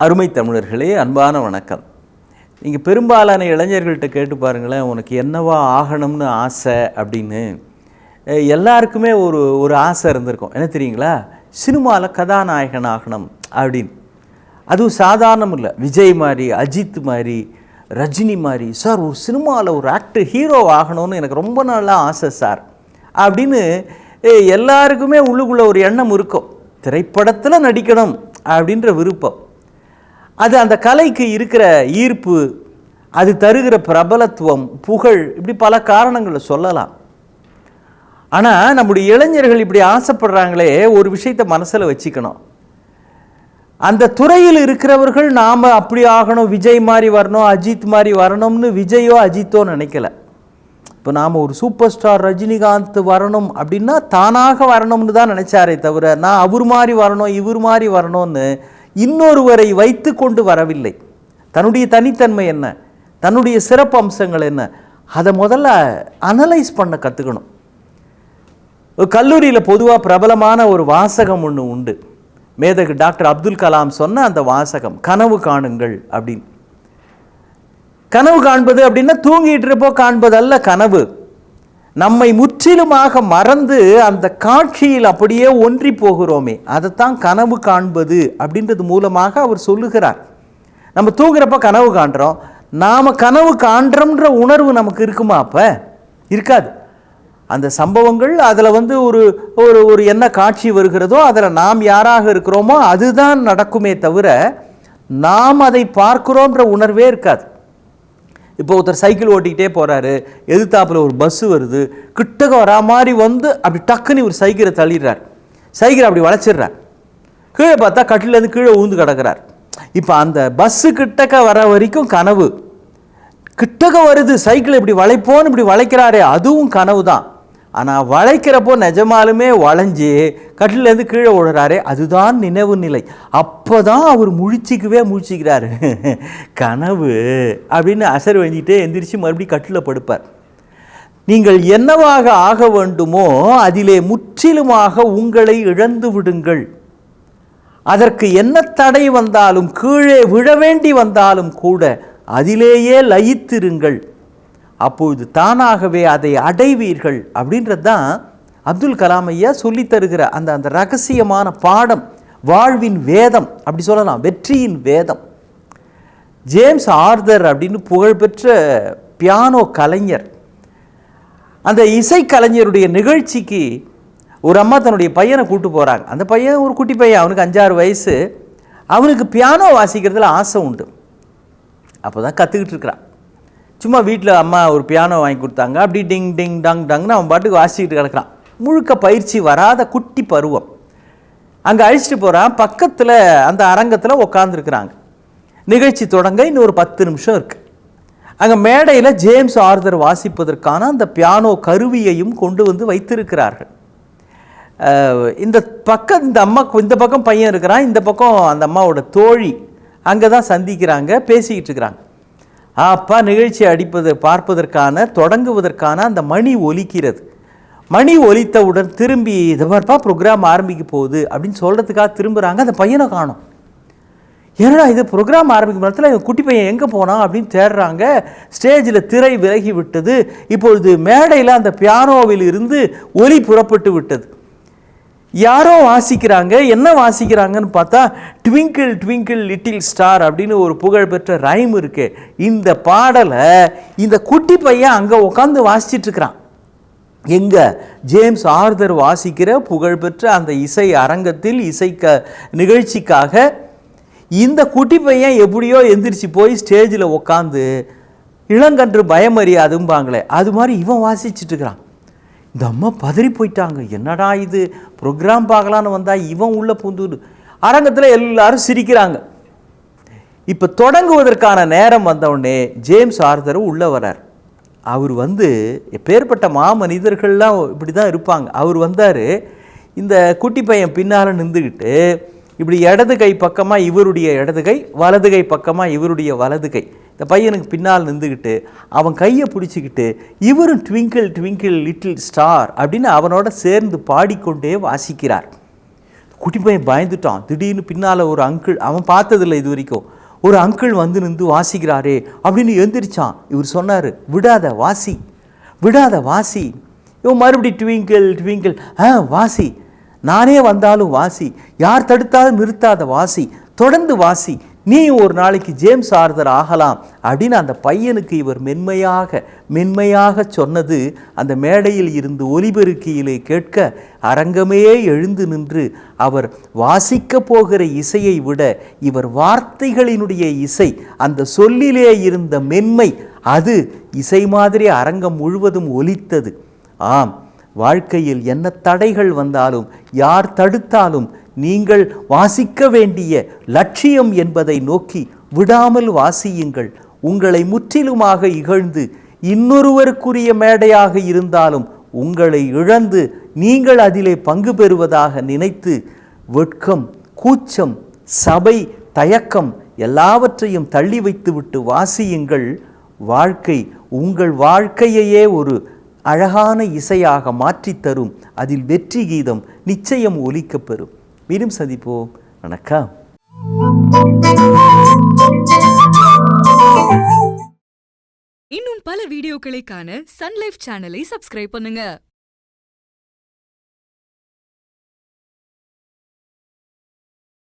அருமை தமிழர்களே, அன்பான வணக்கம். நீங்கள் பெரும்பாலான இளைஞர்கள்ட்ட கேட்டு பாருங்களேன், உனக்கு என்னவா ஆகணும்னு ஆசை அப்படின்னு. எல்லாருக்குமே ஒரு ஆசை இருந்திருக்கும். என்ன தெரியுங்களா? சினிமாவில் கதாநாயகன் ஆகணும் அப்படின்னு. அதுவும் சாதாரணம் இல்லை. விஜய் மாதிரி, அஜித் மாதிரி, ரஜினி மாதிரி, சார் ஒரு சினிமாவில் ஒரு ஆக்டர் ஹீரோ ஆகணும்னு எனக்கு ரொம்ப நாளாக ஆசை சார் அப்படின்னு எல்லாருக்குமே உள்ளுக்குள்ளே ஒரு எண்ணம் இருக்கும். திரைப்படத்தில் நடிக்கணும் அப்படின்ற விருப்பம், அது அந்த கலைக்கு இருக்கிற ஈர்ப்பு, அது தருகிற பிரபலத்துவம், புகழ், இப்படி பல காரணங்களை சொல்லலாம். ஆனால் நம்முடைய இளைஞர்கள் இப்படி ஆசைப்படுறாங்களே, ஒரு விஷயத்தை மனசில் வச்சுக்கணும். அந்த துறையில் இருக்கிறவர்கள் நாம் அப்படி ஆகணும், விஜய் மாதிரி வரணும், அஜித் மாதிரி வரணும்னு விஜயோ அஜித்தோ நினைக்கல. இப்போ நாம் ஒரு சூப்பர் ஸ்டார் ரஜினிகாந்த் வரணும் அப்படின்னா தானாக வரணும்னு தான் நினச்சாரே தவிர, நான் அவர் மாதிரி வரணும், இவர் மாதிரி வரணும்னு இன்னொருவரை வைத்து கொண்டு வரவில்லை. தன்னுடைய தனித்தன்மை என்ன, தன்னுடைய சிறப்பு அம்சங்கள் என்ன, அதை முதல்ல அனலைஸ் பண்ண கற்றுக்கணும். கல்லூரியில் பொதுவாக பிரபலமான ஒரு வாசகம் ஒன்று உண்டு. மேதகு டாக்டர் அப்துல் கலாம் சொன்ன அந்த வாசகம், கனவு காணுங்கள் அப்படின்னு. கனவு காண்பது அப்படின்னா தூங்கிட்டு இருப்போ காண்பது அல்ல கனவு. நம்மை முற்றிலுமாக மறந்து அந்த காட்சியில் அப்படியே ஒன்றி போகிறோமே, அதைத்தான் கனவு காண்பது அப்படின்றது மூலமாக அவர் சொல்லுகிறார். நம்ம தூங்குறப்ப கனவு காண்றோம், நாம் கனவு காண்றோம்ன்ற உணர்வு நமக்கு இருக்குமா? அப்போ இருக்காது. அந்த சம்பவங்கள் அதில் ஒரு என்ன காட்சி வருகிறதோ அதில் நாம் யாராக இருக்கிறோமோ அதுதான் நடக்குமே தவிர நாம் அதை பார்க்கிறோன்ற உணர்வே இருக்காது. இப்போ ஒருத்தர் சைக்கிள் ஓட்டிக்கிட்டே போகிறாரு, எதிர்த்தாப்பில் ஒரு பஸ்ஸு வருது, கிட்டக்க வரா மாதிரி வந்து அப்படி டக்குன்னு ஒரு சைக்கிளை தள்ளிடுறார். சைக்கிளை அப்படி வளைச்சிடுறார். கீழே பார்த்தா கட்டிலேருந்து கீழே ஊந்து கிடக்கிறார். இப்போ அந்த பஸ்ஸு கிட்டக்க வர வரைக்கும் கனவு, கிட்டக்க வருது சைக்கிளை இப்படி வளைப்போன்னு இப்படி வளைக்கிறாரே அதுவும் கனவு தான். ஆனால் வளைக்கிறப்போ நிஜமாலுமே வளைஞ்சி கட்டிலேருந்து கீழே விழுறாரே அதுதான் நினைவு நிலை. அப்போ தான் அவர் முழிச்சிக்கிறாரு. கனவு அப்படின்னு அசர் வஞ்சிட்டே எந்திரிச்சு மறுபடியும் கட்டில் படுப்பார். நீங்கள் என்னவாக ஆக வேண்டுமோ அதிலே முற்றிலுமாக உங்களை இழந்து விடுங்கள். அதற்கு என்ன தடை வந்தாலும், கீழே விழ வேண்டி வந்தாலும் கூட அதிலேயே லயித்திருங்கள். அப்பொழுது தானாகவே அதை அடைவீர்கள் அப்படின்றது தான் அப்துல் கலாம் ஐயா சொல்லி தருகிற அந்த ரகசியமான பாடம், வாழ்வின் வேதம் அப்படி சொல்லலாம், வெற்றியின் வேதம். ஜேம்ஸ் ஆர்தர் அப்படின்னு புகழ்பெற்ற பியானோ கலைஞர், அந்த இசைக்கலைஞருடைய நிகழ்ச்சிக்கு ஒரு அம்மா தன்னுடைய பையனை கூட்டு போகிறாங்க. அந்த பையன் ஒரு குட்டி பையன், அவனுக்கு 5-6 வயசு. அவனுக்கு பியானோ வாசிக்கிறதுல ஆசை உண்டு. அப்போ தான் கற்றுக்கிட்டு இருக்கிறான். சும்மா வீட்டில் அம்மா ஒரு பியானோ வாங்கி கொடுத்தாங்க, அப்படி டிங் டிங் டங் டங்னு அவன் பாட்டுக்கு வாசிக்கிட்டு கிடக்கிறான். முழுக்க பயிற்சி வராத குட்டி பருவம். அங்கே அழிச்சிட்டு போகிறான். பக்கத்தில் அந்த அரங்கத்தில் உட்காந்துருக்குறாங்க. நிகழ்ச்சி தொடங்க இன்னும் ஒரு 10 நிமிஷம் இருக்குது. அங்கே மேடையில் ஜேம்ஸ் ஆர்தர் வாசிப்பதற்கான அந்த பியானோ கருவியையும் கொண்டு வந்து வைத்திருக்கிறார்கள். இந்த பக்கம் பையன் இருக்கிறான், இந்த பக்கம் அந்த அம்மாவோட தோழி. அங்கே தான் சந்திக்கிறாங்க, பேசிக்கிட்டு இருக்கிறாங்க. அப்பா நிகழ்ச்சி பார்ப்பதற்கான தொடங்குவதற்கான அந்த மணி ஒலிக்கிறது. மணி ஒலித்தவுடன் திரும்பி இதை பார்ப்பா ப்ரோக்ராம் ஆரம்பிக்க போகுது அப்படின்னு சொல்கிறதுக்காக திரும்புகிறாங்க. அந்த பையனை காணும். ஏன்னா இது ப்ரோக்ராம் ஆரம்பிக்கும் நேரத்தில் குட்டி பையன் எங்கே போனான் அப்படின்னு தேடுறாங்க. ஸ்டேஜில் திரை விலகி விட்டது. இப்பொழுது மேடையில் அந்த பியானோவில் இருந்து ஒலி புறப்பட்டு விட்டது. யாரோ வாசிக்கிறாங்க. என்ன வாசிக்கிறாங்கன்னு பார்த்தா, ட்விங்கிள் ட்விங்கிள் லிட்டில் ஸ்டார் அப்படின்னு ஒரு புகழ்பெற்ற ரைம் இருக்கு. இந்த பாடலை இந்த குட்டி பையன் அங்கே உட்காந்து வாசிச்சுட்டு இருக்கிறான். எங்க ஜேம்ஸ் ஆர்தர் வாசிக்கிற புகழ்பெற்ற அந்த இசை அரங்கத்தில் நிகழ்ச்சிக்காக இந்த குட்டி பையன் எப்படியோ எந்திரிச்சு போய் ஸ்டேஜில் உட்காந்து இளங்கன்று பயமறியாதும்பாங்களே அது மாதிரி இவன் வாசிச்சுட்டு இருக்கிறான். இந்த அம்மா பதறி போயிட்டாங்க. என்னடா இது, ப்ரோக்ராம் பார்க்கலான்னு வந்தால் இவன் உள்ள பூந்து. அரங்கத்தில் எல்லாரும் சிரிக்கிறாங்க. இப்போ தொடங்குவதற்கான நேரம் வந்தவுடனே ஜேம்ஸ் ஆர்தர் உள்ளே வரார். அவர் எப்பேற்பட்ட மாமனிதர்கள்லாம் இப்படி தான் இருப்பாங்க. அவர் வந்தார். இந்த குட்டி பையன் பின்னால் நின்றுக்கிட்டு இப்படி இடது கை பக்கமாக இவருடைய இடது கை, வலது கை பக்கமாக இவருடைய வலது கை, இந்த பையனுக்கு பின்னால் நின்றுக்கிட்டு அவன் கையை பிடிச்சிக்கிட்டு இவரும் ட்விங்கிள் ட்விங்கிள் லிட்டில் ஸ்டார் அப்படின்னு அவனோட சேர்ந்து பாடிக்கொண்டே வாசிக்கிறார். குட்டி பையன் பயந்துட்டான். திடீர்னு பின்னால் ஒரு அங்கிள், அவன் பார்த்ததில்லை இது வரைக்கும், ஒரு அங்கிள் வந்து நின்று வாசிக்கிறாரே அப்படின்னு எழுந்திரிச்சான். இவர் சொன்னார், விடாத வாசி, விடாத வாசி. இவன் மறுபடியும் ட்விங்கிள் ட்விங்கிள், வாசி, நானே வந்தாலும் வாசி, யார் தடுத்தாலும் நிறுத்தாத வாசி, தொடர்ந்து வாசி, நீ ஒரு நாளைக்கு ஜேம்ஸ் ஆர்தர் ஆகலாம் அப்படின்னு அந்த பையனுக்கு இவர் மென்மையாக சொன்னது அந்த மேடையில் இருந்து ஒலிபெருக்கியிலே கேட்க அரங்கமே எழுந்து நின்று அவர் வாசிக்க போகிற இசையை விட இவர் வார்த்தைகளினுடைய இசை, அந்த சொல்லிலே இருந்த மென்மை, அது இசை மாதிரி அரங்கம் முழுவதும் ஒலித்தது. ஆம், வாழ்க்கையில் என்ன தடைகள் வந்தாலும், யார் தடுத்தாலும், நீங்கள் வாசிக்க வேண்டிய லட்சியம் என்பதை நோக்கி விடாமல் வாசியுங்கள். உங்களை முற்றிலுமாக இகழ்ந்து இன்னொருவருக்குரிய மேடையாக இருந்தாலும் உங்களை இழந்து நீங்கள் அதிலே பங்கு பெறுவதாக நினைத்து வெட்கம், கூச்சம், சபை, தயக்கம் எல்லாவற்றையும் தள்ளி வைத்துவிட்டு வாசியுங்கள். வாழ்க்கை உங்கள் வாழ்க்கையையே ஒரு அழகான இசையாக மாற்றித்தரும். அதில் வெற்றி கீதம் நிச்சயம் ஒலிக்கப்பெறும். மீண்டும் சந்திப்போம். வணக்கம். இன்னும் பல வீடியோக்களை காண சன் லைஃப் சேனலை சப்ஸ்கிரைப் பண்ணுங்க.